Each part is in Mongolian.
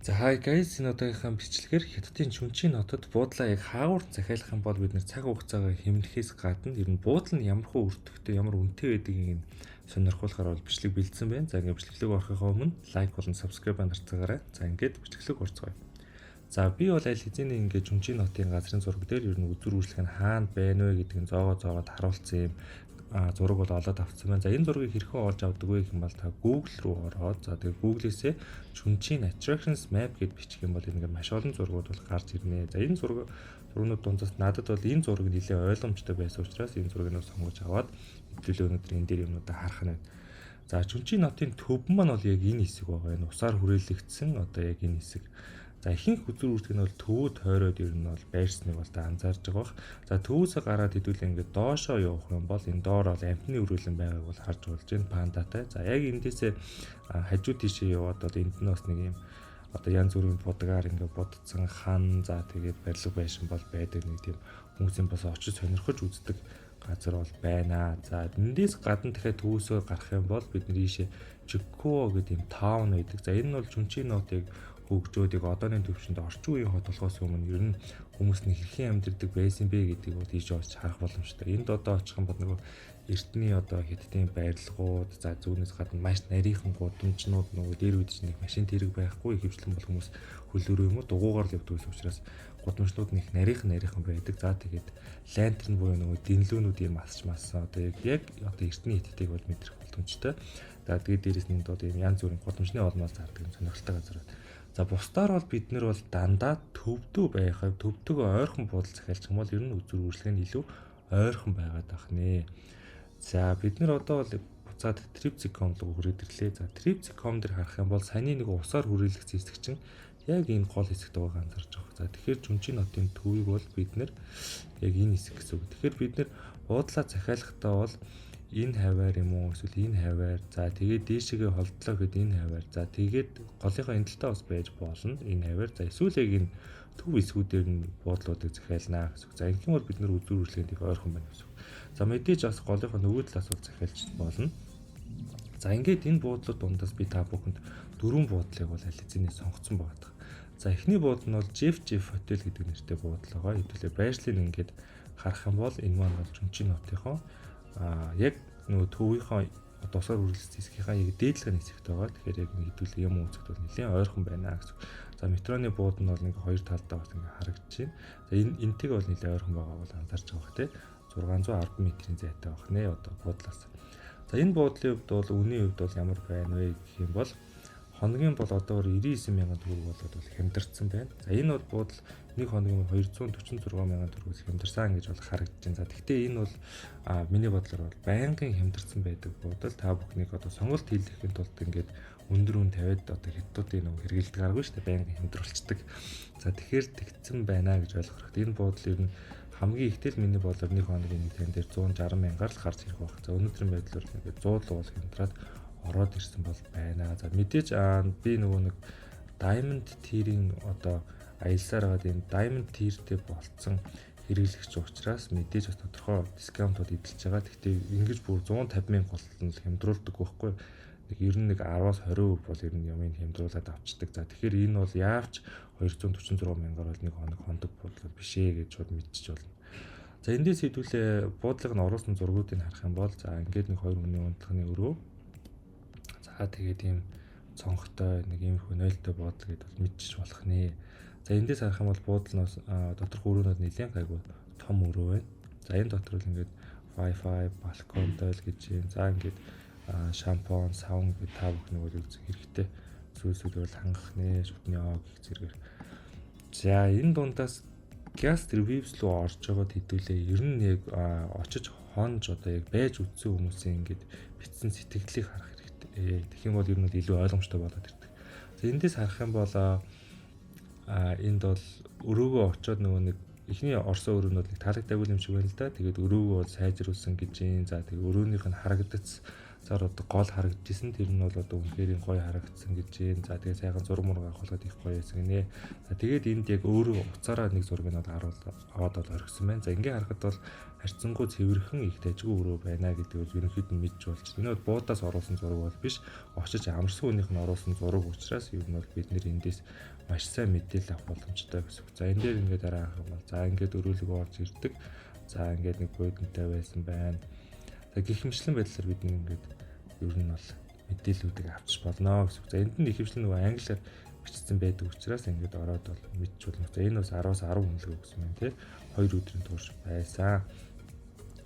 За hi guys, энэ удаагийнхаа бичлэгээр Хятадын Чүнчийн хотод буудлаа яг хаагур захиалах юм бол бид нэр цаг хугацаагаа хэмнэхээс гадна ер нь буудал нь ямар хөө өртөгтэй, ямар үнэтэй байдгийг сонирхуулахаар бол бичлэг бэлдсэн байна. За ингээд бичлэгийг орохынхаа өмнө лайк болон subscribe дарцгаарай. За ингээд бичлэгийг орцгоё. За би бол аль хэдийн ингээд Чүнчийн хотын газрын зураг дээр ер нь үзүр үйлчлэг нь хаана байна вэ гэдгийг зоогоод харуулсан юм зураг бол олоод авсан байна. За энэ зургийг хэрхэн олж авдаг вэ гэх юм бол та Google руу ороод за тэгээ Google-ээсээ Чүнчийн Attractions Map гэд бичих юм бол ингээд маш олон зургууд бол гарч ирнэ. За энэ зургууд дундаас надад бол энэ зураг нэлээд ойлгомжтой байсан учраас энэ зургийг нь сонгож аваад хэвлэлээ өнөөдөр энэ дээр юмнуудаа харах нь байна. За Чүнчийн хотын төв маань бол яг энэ хэсэг байгаа юм. Усаар хүрээлэгдсэн одоо яг энэ хэсэг. За ихэнх үзүр үйлчлэг нь бол төвөд хойроод ер нь бол байрсныг бол та анзаарж байгаа бах. За төвөөсөө гараад хэдүүлээ ингээд доошоо явах юм бол энэ доор бол амтны өрөөлөн байгааг бол харж болж байна пандатай. За яг эндээсээ хажуу тийшээ яваад бол энд нь бас нэг юм одоо янз бүрийн будгаар ингээд будцсан хан за тэгээд барилга байшин бол байдаг нэг тийм хүмүүсийн бас очиж сонирхож үздэг газар бол байна. За эндээс гадна дахиад төвөөсөө гарах юм бол бид нар ийшээ Чикко гэдэг юм таун байдаг. За энэ нь бол Чүнчийн хотыг хөгжөөдийг одооны төвшөнд орчин үеийн хот болохоос өмнө ер нь хүмүүс нь хэрхэн амьдардаг байсан бэ гэдгийг бол ийж олж харах боломжтой. Энд одоо очих юм бол нөгөө эртний одоо Хятадын байрлагууд за зүүнээс гадна маш нарийнхан гудамжнууд нөгөө дээр үдч нэг машин тэрэг байхгүй ихэвчлэн бол хүмүүс хөлөөрөө юм уу дугуугаар л явдаг учраас гудамжнууд нь их нарийнхан байдаг. За тэгээд лантерн буюу нөгөө дэнлүүнүүдийн масч одоо яг одоо эртний Хятадыг бол мэдрэх боломжтой. За тэгээд дээрэс нь одоо ийм янз бүрийн гудамжны олноос зардаг юм сонирхолтой газар. За бусдаар бол бид нар бол дандаа төвдөө байхаа төвдөгөө ойрхон буудал захиалчих юм бол ер нь үзүр үйлчлэг нь илүү ойрхон байгаад байх нэ. За бид нар одоо бол буцаад Tripsy.com руу хүрээд ирлээ. За Tripsy.com дээр харах юм бол саяны нэг усаар хүрээлэгдсэн хэсэг чинь яг энэ гол хэсэгт байгааг анзаарч байгаа. За тэгэхээр Чүнчийн хотын төвийг бол бид нар яг энэ хэсэг гэсэн үг. Тэгэхээр бид нар буудлаа захиалахдаа бол энэ хаваар юм уу эсвэл энэ хаваар за тэгээд дээшээгээ холдлоо гэхэд энэ хаваар за тэгээд голынхоо эндэлтэй бас байж болно энэ хаваар за эсвэл яг энэ төв хэсгүүдээр нь буудлуудыг захиалнаа гэсэн үг. За ингэм бол бид нар үзүр үйлчлэгэнд их ойрхон байна гэсэн үг. За мэдээж бас голынхоо нөгөө талаас бол захиалж болно. За ингээд энэ буудлууд дундаас би та бүхэнд дөрвөн буудлыг бол аль хэзээ сонгоцсон байгаа. За эхний буудал нь бол Jeff Hotel гэдэг нэртэй буудал байгаа. Хэдүүлээ байршлыг ингээд харах юм бол энэ маань бол Чүнчийн хотынхоо яг нөгөө төвийнхөө дусаар үргэлжлүүлсэн хэсгийнхаа яг дээдлэгэн хэсэгт байгаа. Тэгэхээр яг хэдүүлээ юм үзэхэд бол нэлээд ойрхон байна гэсэн. За метроны бууд нь бол ингээ хоёр талдаа бас ингээ харагдаж байна. За энтэйг бол нэлээд ойрхон байгаа бол анзаарч байгаа бох тий. 610 метрийн зайтай байх нэ одоо буудлаас. За энэ буудлын хувьд бол үнийн хувьд бол ямар байна вэ гэх юм бол хоногийн бол одоо 99,000 төгрөг болоод бол хямдарсан байна. За энэ бол буудал нэг хоногийн 246,000 төгрөгөөс хямдарсан гэж бол харагдаж байна. За гэхдээ энэ бол миний бодлоор бол байнгын хямдарсан байдаг буудал та бүхнийг одоо сонголт хийлгэхийн тулд ингээд өндөр үн тавиад одоо хятадуудын нэг хэрэгэлдэг аргагүй шүү дээ байнгын хямдруулцдаг. За тэгэхээр тэгсэн байна гэж ойлгох хэрэгтэй. Энэ буудал ер нь хамгийн ихтэл миний бодлоор нэг хоногийн нэг тань дээр 160,000-аар л гарч ирэх байх. За өнөөдрийн байдлаар ингээд 100 л бол хямдраад ороод ирсэн бол байна. За мэдээж би нөгөө нэг Diamond Tier-ийн одоо аялсаар байгаа энэ Diamond Tier-тэй болцсон хэрэглэгч учраас мэдээж бас тодорхой дискаунтууд эдэлж байгаа. Гэхдээ ингэж бүр 150,000 голтол нь хямдруулдаг байхгүй. Нэг 10-аас 20% бол ер нь юмыг хямдруулаад авчдаг. За тэгэхээр энэ бол яавч 246,000-аар бол нэг хоног хондог бодлоо биш ээ гэж шууд мэдчих болно. За эндээс хэдүүлээ буудлыг нь оруулсан зургуудыг харах юм бол за ингээд нэг 2 хүний унтлагын өрөө. За тэгээд ийм цонхтой нэг ийм хөнөөлтөй буудал гэдээ бол мэдчих болох нэ. За эндээс харах юм бол буудал нь доторх өрөөнүүд нэлээд гайгүй том өрөө байна. За энэ дотор л ингээд Wi-Fi, балконтой л гэж юм. За ингээд шампунь, саун гэдэг та бүхний бол үзэх хэрэгтэй. Зүйлсүүдээр бол хангах нэ, шүтний аа гэх зэрэгээр. За энэ дундаас guest reviews руу орж байгаад хэдүүлээ ер нь яг очиж хонж одоо яг байж үтсэн хүмүүсийн ингээд бичсэн сэтгэлдлийг харах хэрэгтэй. Тэгэх юм бол ер нь илүү ойлгомжтой болоод ирдэг. За эндээс харах юм бол энд бол өрөөгөө очиод нөгөө нэг эхний орсон өрөөнд нэг таалагдаагүй юм шиг байна л да. Тэгээд өрөөгөө сайжруулсан гэж юм. За тэгээд өрөөнийх нь харагдц. зар одоо гол харагдажсэн. Тэр нь бол одоо үнэхээр гоё харагдсан гэж юм. За тэгээ сайхан зураг мураг авахлаад их гоё байсан гинэ. За тэгээд энд яг өөрөө уцаараа нэг зургийг нь аваад бол орхисон байна. За ингээ харахад бол харьцангуй цэвэрхэн их дажгүй өрөө байна гэдгийг ерөнхийд нь мэдж болж байна. Энэ бол буудаас оруулсан зураг бол биш. Очиж амарсан хүнийх нь оруулсан зураг учраас ер нь бол бид нэр эндээс маш сайн мэдээлэл авах боломжтой гэсэн үг. За энэ дээр ингээ дараа харах юм бол за ингээд өрөөлөг орж ирдэг. За ингээд нэг буудантай байсан байна. За гихмчлэн байдлаар бид ингээд ер нь бол мэдээллүүдийг авчиж болно гэсэн үг. За энд нь ихэвчлэн нөгөө англиар бичсэн байдаг учраас ингээд ороод бол мэдчих болно. За энэ бас 10-аас 10 үнэлгээ өгсөн байна тий. 2 өдрийн турш байсан.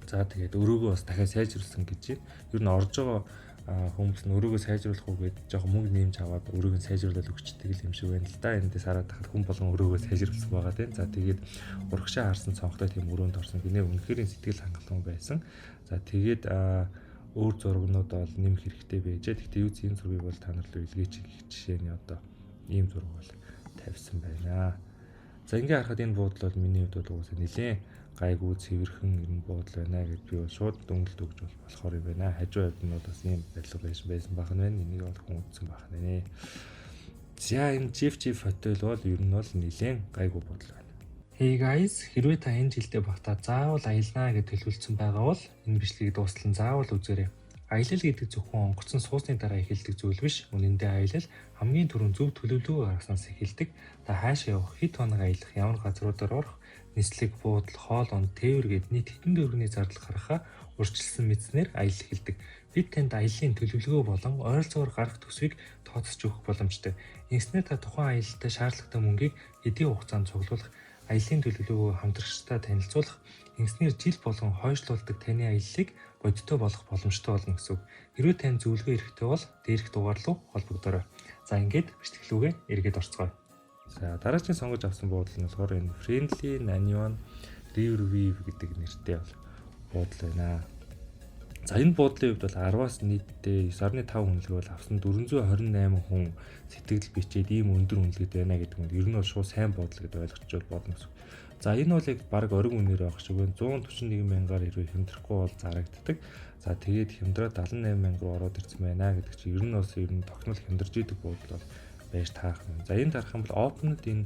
За тэгээд өрөөгөө бас дахиад сайжруулсан гэж байна. Ер нь орж байгаа хүмүүс нь өрөөгөө сайжруулах уу гэж жоохон мөнгө нэмж аваад өрөөг нь сайжруулаад өгчдөг юм шиг байна л да. Эндээс хараад тахад хүн болгон өрөөгөө сайжруулсан байгаа тийм. За тэгээд урагшаа харсан цонхтой тийм өрөөнд орсон гинэ үнэхээр сэтгэл хангалуун байсан. За тэгээд өөр зургнууд бол нэмэх хэрэгтэй байжээ. Гэхдээ юу ийм зургийг бол та нар л илгээч гэх жишээний одоо ийм зураг бол тавьсан байна. За ингээ харахад энэ буудал бол миний хувьд бол уусаа нэлээд гайгүй цэвэрхэн юм буудал байна гэж би бол шууд дөнгөлт өгч болохоор юм байна. Хажуу хувьд нь бас ийм байдлаар байсан бах нь байна. Энийг бол хүн үзсэн бах нэ. За энэ GIF хотел бол ер нь бол нэлээд гайгүй буудал байна. Hey guys, хэрвээ та энэ жилдээ багтаа заавал аялнаа гэж төлөвлөсөн байгаа бол энэ бичлэгийг дуустал заавал үзээрэй. Аялал гэдэг зөвхөн онгоцон суусны дараа эхэлдэг зүйл биш. Үнэн дээр аялал хамгийн түрүүнд зөв төлөвлөгөө гаргаснаас эхэлдэг. Та хаашаа явах, хэд хоног аялах, ямар газруудаар орох, нислэг, буудал, хоол унд, тээвэр гэд нийт хэдэн төгрөгийн зардал гаргахаа урьдчилсан мэдснээр аялал эхэлдэг. Бид танд аяллаа төлөвлөгөө болон ойролцоогоор гарах төсвийг тооцож өгөх боломжтой. Ингэснээр та тухайн аялалтад шаардлагатай мөнгийг хэдийн хугацаанд цуглуулах, аяллаа төлөвлөгөө хамтрагчтай танилцуулах, ингэснээр жил болгон хойшлуулдаг таны аяллыг бодиттой болох боломжтой болно гэсэн үг. Хэрвээ тань зөвлөгөө хэрэгтэй бол дээрх дугаар руу холбогдорой. За ингээд бичлэглүүгээ эргээд орцгоё. За дараагийн сонгож авсан буудал нь болохоор энэ Friendly Nanyuan River View гэдэг нэртэй буудал байна. За энэ буудлын хувьд бол 10-аас нийтдээ 9.5 үнэлгээ бол авсан 428 хүн сэтгэл бичээд ийм өндөр үнэлгээд байна гэдэг нь ер нь бол шууд сайн буудал гэдээ ойлгож болно гэсэн. За энэ бол яг баг ориг үнээр авах шиг байна. 141 мянгаар хэрвээ хямдрахгүй бол зарагддаг. За тэгээд хямдраа 78 мянга руу ороод ирсэн байна гэдэг чинь ер нь бас ер нь тогтмол хямдарж идэг буудал бол байж таарах юм. За энэ дарах юм бол Open-д энэ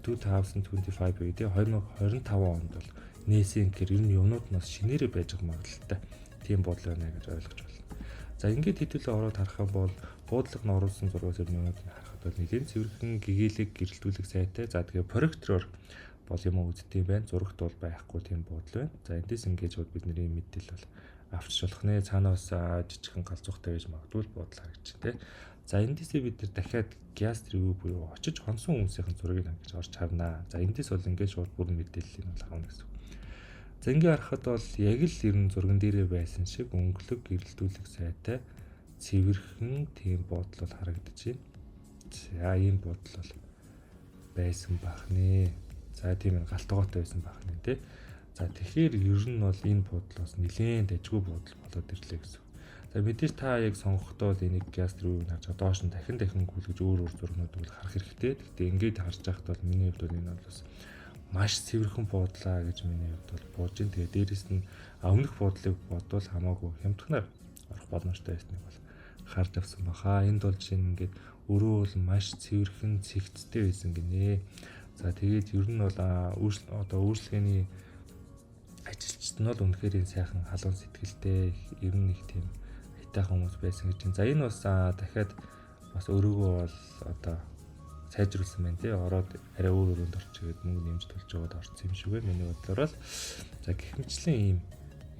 2025 гэдэг 2025 онд бол нээсэн гэхээр ер нь юмнууд нь бас шинээрээ байж байгаа магадaltaй. Тийм буудлын байна гэж ойлгож байна. За ингээд хэдүүлээ ороод харах юм бол буудлыг нь оруулсан зургаас ер нь юмнууд нь харахад бол нэгэн цэвэрхэн гэгээлэг гэрэлтүүлэг сайтай. За тэгээ проектороор бол юм үздэм байх. Зурагт бол байхгүй тийм буудал байна. За эндээс ингэж бод бидний мэдээлэл бол авчиж болох нэ. Цаанаас жижигхэн галзуухтай байж магадгүй буудал харагдчих тийм. За эндээсээ бид нар дахиад guest review буюу очиж хонсон хүмүүсийн зургийг хангаж орж харнаа. За эндээс бол ингээд шууд бүр мэдээллийг бол авах гэсэн. За ингээд харахад бол яг л ер нь зурган дээрээ байсан шиг өнгөлөг гэрэлтүүлэг сайтай цэвэрхэн тийм буудал бол харагдаж байна. За ийм буудал бол байсан бах нэ. За тийм ээ галтгоотой байсан бах нэ тий. За тэгэхээр ер нь бол энэ буудал бас нэлээд дажгүй буудал болоод ирлээ гэсэн. За мэдээж та яг сонгохдоо энийг guest review харж доош нь дахин гүйлгэж өөр зургнууд бол харах хэрэгтэй. Гэхдээ ингээд харж байхад бол миний хувьд бол энэ бол бас маш цэвэрхэн буудлаа гэж миний хувьд бол бууж ин. Тэгээ дээрэс нь өмнөх буудлыг бодвол хамаагүй хямдхнаар орох боломжтой байсныг бол харж авсан баха. Энд бол жишээ нь ингээд өрөө бол маш цэвэрхэн цэгцтэй байсан гинэ. За тэгээд ер нь бол өөрчлөлгээний ажилчид нь бол үнэхээр энэ сайхан халуун сэтгэлтэй ер нь их тийм айтайхан хүмүүс байсан гэж байна. За энэ бас дахиад бас өрөөгөө бол сайжруулсан байна тий. Ороод арай өөр өрөөнд орчихгээд мөнгө нэмж төлж яваад орсон юм шиг байна. Миний бодлоор бол за гихмчлэн ийм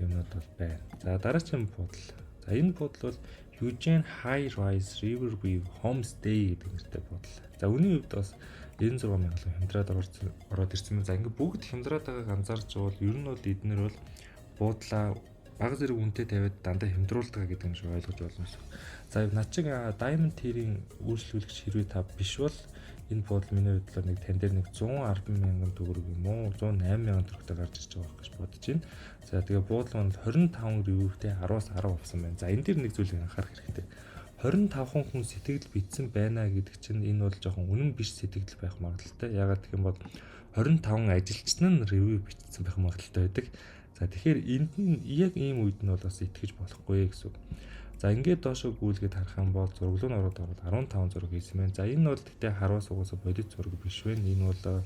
юмнууд бол байна. За дараагийн буудал. За энэ буудал бол Eugene High Rise River View Homestay гэдэг нэртэй буудал. За үүний хувьд бас 96 мянган хямдраад ороод ирсэн юм. За ингээд бүгд хямдраад байгааг анзаарч бол ер нь бол эднэр бол буудлаа бага зэрэг үнэтэй тавиад дандаа хямдруулдаг гэдэг юм шиг ойлгож болно шүү. За над чиг Diamond Tier-ийн үйлчлүүлэгч хэрвээ та биш бол энэ буудал миний хувьд нэг тань дээр нэг 110 мянган төгрөг юм уу 108 мянган төгрөгтэй гарч ирж байгаа гэж бодож байна. За тэгээ буудал маань 25 ревювтэй 10-аас 10 авсан байна. За энэ дээр нэг зүйлийг анхаарах хэрэгтэй. 25 хүн сэтгэл битсэн байна гэдэг чинь энэ бол жоохон үнэн биш сэтгэл байх магадaltaй. Ягаад гэх юм бол 25 ажилчин нь ревю бичсэн байх магадaltaй байдаг. За За тэгэхээр энд нь яг ийм үед нь бол бас итгэж болохгүй гэсэн. За ингээд доошо гүйлгээд харах юм бол зурглуу нь ороод 15 зураг хийсэн байна. За энэ бол гэхдээ хараас угаасаа бодит зураг биш вэ? Энэ бол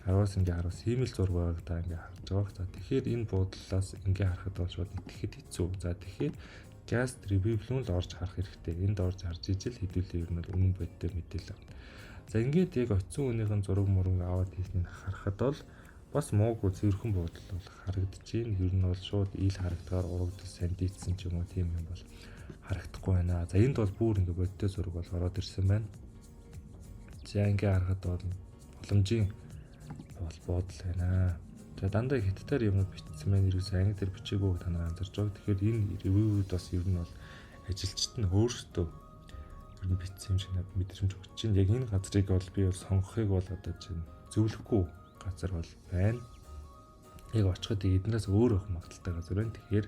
хараас хиймэл зураг байгаа ингээ харж байгаа. За тэгэхээр энэ буудлаас ингээ харахад бол шууд итгэхэд хэцүү. За тэгэхээр guest review-лүүн л орж харах хэрэгтэй. Энд орж харж ижил хэдүүлээ ер нь бол үнэн бодиттой мэдээлэл авна. За ингээд яг очисон хүнийхэн зураг мураг аваад хийснийг харахад бол бас муугүй цэвэрхэн буудал бол харагдаж байна. Ер нь бол шууд ил харагдгаар урагдал сандицсан ч юм уу тийм юм бол харагдахгүй байна. За энд бол бүр ингээ бодиттой зураг бол ороод ирсэн байна. За ингээ харахад бол боломжийн буудал байна. За дандаа хятадаар юм бичсэн байна. Ерөөсөө англи дээр бичээгүй та нар анзарч байгаа. Тэгэхээр энэ ревюуд бас ер нь бол ажилчид нь өөрсдөө ер нь бичсэн юм шиг надад мэдрэмж өгч байна. Яг энэ газрыг бол би бол сонгохыг бол одоо чинь зөвлөхгүй газар бол байна. Яг очиход эднээс өөр өх магадaltaй газар байна. Тэгэхээр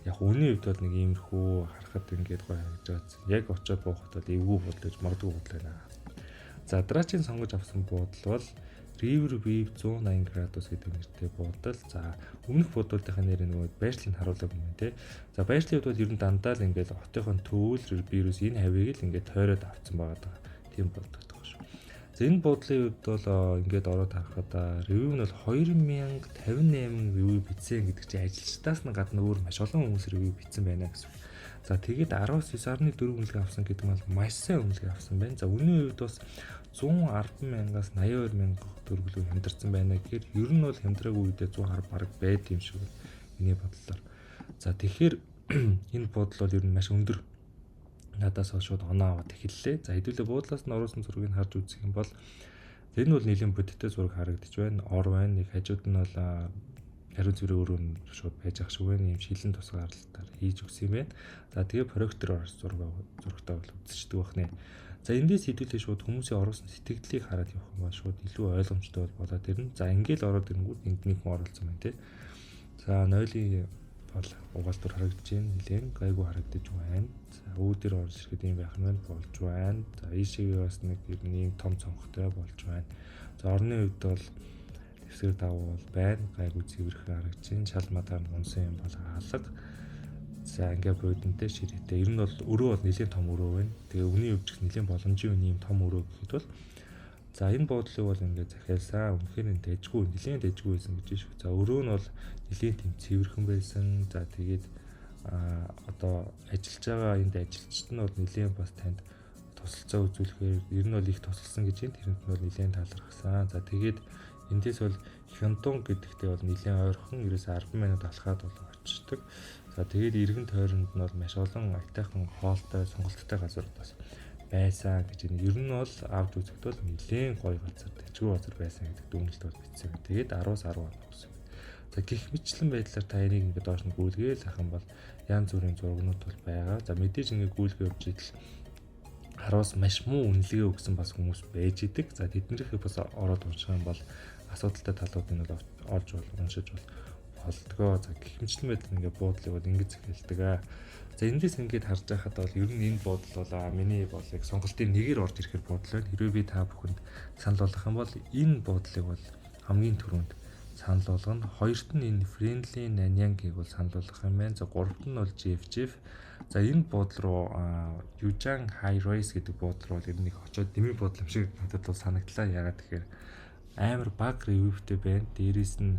яг үний хувьд бол нэг иймэрхүү харахад ингээд гоё харагдаж байгаа. Яг очиод буухад бол эвгүй бодлож магадгүй бодол байна. За дараачийн сонгож авсан буудал бол River Wave 180 градус гэдэг нэртэй буудал. За өмнөх буудалтынхаа нэр нөгөө байршлыг харуулдаг юм байна те. За байршлын хувьд бол ер нь дандаа л ингээд хотынхон төвөл вирус энэ хавийг л ингээд тойроод авцсан байгаа. Тийм буудал байгаа шүү. За энэ буудлын хувьд бол ингээд ороод харахад review нь бол 2058 review бичсэн гэдэг чинь ажилчдаас нь гадна өөр маш олон хүмүүс review бичсэн байна гэсэн. За тэгээд 19.4 үнэлгээ авсан гэдэг нь бол маш сайн үнэлгээ авсан байна. За үнийн хувьд бас 110,000-аас 82,000 төгрөглөө хямдарсан байна. Тэгэхээр ер нь бол хямдраагүй үедээ 110 бараг байд юм шиг миний бодлоор. За тэгэхээр энэ буудал бол ер нь маш өндөр. Надаас шууд оноо аваад эхэллээ. За хэдүүлээ буудлаас нь оруулсан зургийг харж үзэх юм бол энэ бол нэлийн бодиттой зураг харагдаж байна. Ор байна. Нэг хажууд нь бол хариу зүрээ өөрөө нь шууд байж ах шиг байна. Ийм шилэн тусгаарлалтаар хийж өгсөн юм байна. За тэгээ проектор орж зурагтаа бол үзчихдэг байна. За эндээс хэдүүлээ шууд хүмүүсийн оруулсан сэтгэлдлийг хараад явах юм бол шууд илүү ойлгомжтой болоод ирнэ. За ингээл ороод ирэнгүүт энд нэг хүн оруулсан байна тий. За нойлын бол угаалтур харагдаж байна. Нилээн гайгүй харагдаж байна. За үүдээр орж ирэхэд юм байх нь болж байна. За ийшээгээ бас нэг ийм том цонхтой болж байна. За орны хувьд бол хэсгэр давуу бол байна. Гайгүй цэвэрхэн харагдаж байна. Шал мадаар унсан юм бол хаалга. За ингээ бодонтэй ширээтэй. Ер нь бол өрөө бол нэлийн том өрөө байна. Тэгээ үний өвчг нэлийн боломжийн үний юм том өрөө гэхэд бол за энэ буудлыг бол ингээ захиалсан. Үнэхээр нь дэжгүй, нэлийн дэжгүй байсан гэж шүү. За өрөө нь бол нэлийн тэм цэвэрхэн байсан. За тэгээд одоо ажиллаж байгаа энд ажилчид нь бол нэлийн бас танд тусалцаа үзүүлэхээр ер нь бол их тусалсан гэж энэ тэрэнд нь бол нэлийн талархсан. За тэгээд эндээс бол Хёндон гэдэгтээ бол нэлийн ойрхон ерөөсөө 10 минут алхаад бол очдог. За тэгээд иргэн тойронд нь бол маш олон аятайхан хоолтой, сонголттой газар бас байсан гэж энэ ер нь бол авч үзэхэд бол нэлийн гоё газар, дэжгүй газар байсан гэдэг дүгнэлт бол бичсэн. Тэгээд 10-аас 10 авсан. За гих мэтлэн байдлаар та энийг ингээд доош нь гүйлгээл ах юм бол янз бүрийн зургнууд бол байгаа. За мэдээж ингээд гүйлгээ явж идэл хараас маш муу үнэлгээ өгсөн бас хүмүүс байж идэг. За тэднийхээ бас ороод унших юм бол асуудалтай талуудыг нь олж уншиж болдгоо. За гихмчлэн байдлаар ингээд буудлыг бол ингэж захиалдаг. За эндээс ингээд харж байхад бол ер нь энэ буудал бол миний бол яг сонголтын нэгээр орж ирэхээр буудал байна. Хэрвээ би та бүхэнд санал болгох юм бол энэ буудлыг бол хамгийн түрүүнд санал болгоно. Хоёрт нь энэ Friendly Nanyang-ыг бол санал болгох юм байна. За гуравт нь бол Jeff. За энэ буудал руу Yujang High Rise гэдэг буудал руу ер нь их очоод дэмий буудал юм шиг надад бол санагдлаа. Ягаад тэгэхээр амар баг ревьютэй байна. Дээрээс нь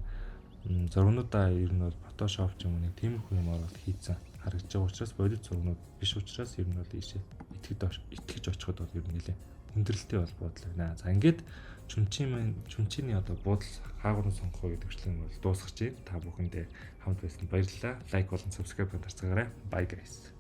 зургнуудаа ер нь бол Photoshop ч юм уу нэг тиймэрхүү юм ороод хийцэн харагдаж байгаа учраас бодит зургнууд биш учраас ер нь бол ийшээ итгэж очиход бол ер нь нэлээ хүндрэлтэй бол буудал байна. За ингээд чүнчиний одоо буудал хаагур нь сонгох гэдэг хөшлөг бол дуусгаж байна. Та бүхэндээ хамт байсан баярлалаа. Лайк болон subscribe дарцгаарай. Bye guys.